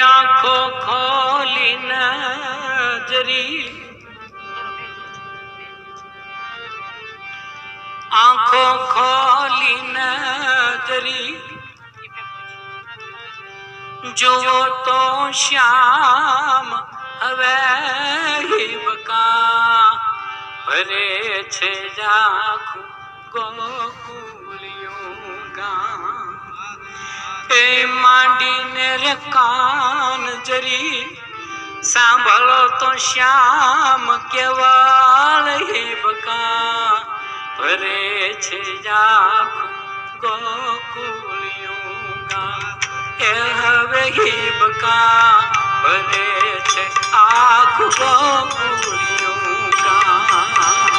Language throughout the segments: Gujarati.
આંખો ખોલીને જરી આંખો ખોલીને જરી જુઓ તો શ્યામ હવે હિબકા ભરે છે જાખું ગોકુળિયું ગામ એ માંડીને રે કાન જરી સાંભળો તો શ્યામ કેવળ હિબકા ભરે છે જાખું ગોકુળિયું ગામ એ હવે હિબકા ભરે છે આખું ગોકુળિયું ગામ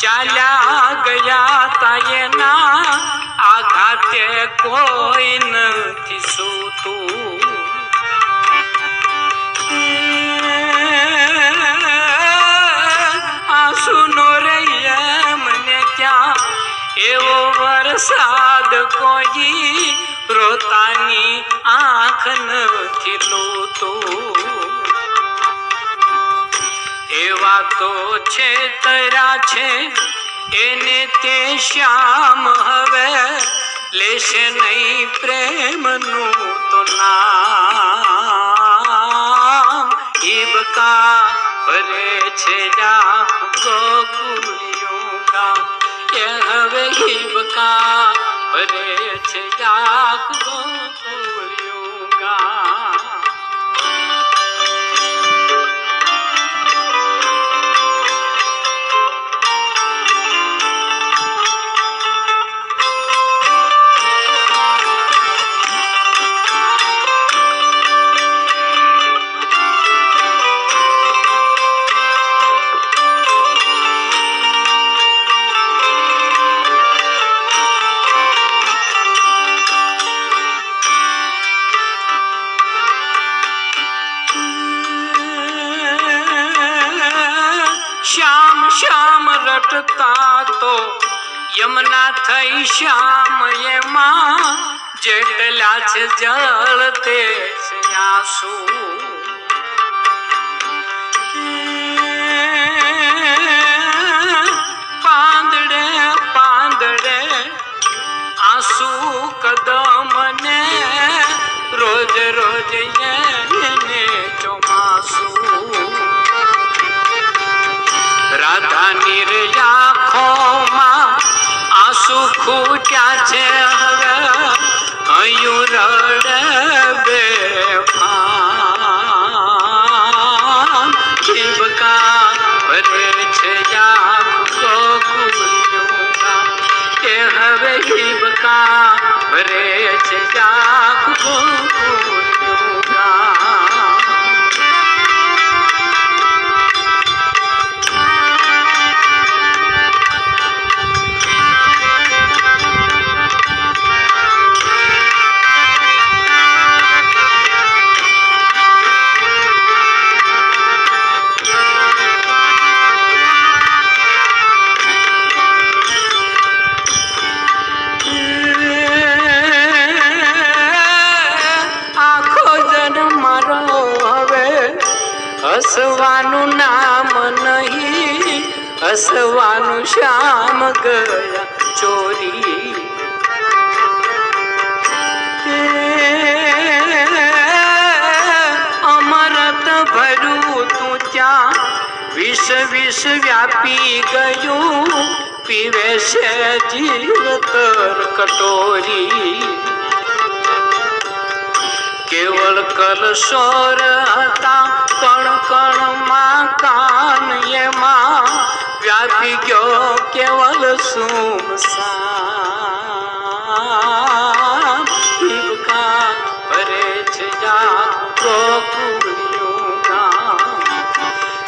ચાલ્યા ગયા તાયના આઘાતે કોઈ નથી સૂતું આંસુનો રે મને ક્યાં એવો વરસાદ કોઈ રોતાની આંખ નથી લોતું એવા તો છેતરા છે એને તે શ્યામ હવે લેશે નહીં પ્રેમનું તો નામ હિબકા ભરે છે જાખું ગોકુળિયું ગામ એ હવે હિબકા ભરે છે જાખું ગોકુળિયું ગામ શ્યામ રટતા તો યમુના થઈ શ્યામ એમાં જેટલા છે જળ તે છે આંસુ પાંદડે પાંદડે આંસુ કદમને રોજ રોજ એને ચોમાસું રાધાની રે આંખોમાં આંસુ ખૂટ્યા છે હવે હયું રડે બેફામ હિબકા ભરે છે આખું ગોકુળિયું ગામ એ હવે હિબકા ભરે છે આખું ગોકુળિયું ગામ હસવાનું નામ નહીં હસવાનું શ્યામ ગયા ચોરી અમરત ભર્યું તું ત્યાં વિષ વિષ વ્યાપી ગયું પીવે છે જીવતર કટોરી કેવળ કલશોર હતા કણ કણમાં કાન એમાં વ્યાપી ગયો કેવળ સુમસાન હિબકા ભરે છે જાખું ગોકુળિયું ગામ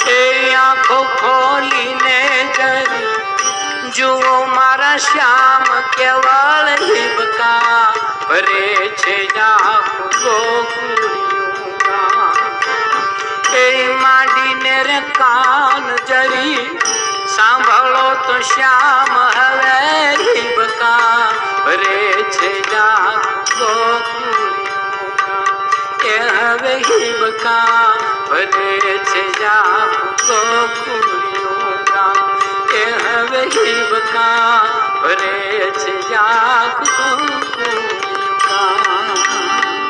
એ આંખો ખોલીને જરી જુઓ મારા શ્યામ કેવળ હિબકા ભરે છે આખું ગોકુળિયું ગામ. એ માંડીને રે કાન જરી સાંભળો તો શ્યામ હવે હિબકા ભરે છે આખું ગોકુળિયું ગામ. એ હવે હિબકા ભરે છે આખું ગોકુળિયું ગામ. એ હવે હિબકા ભરે છે આખું ગોકુળિયું ગામ.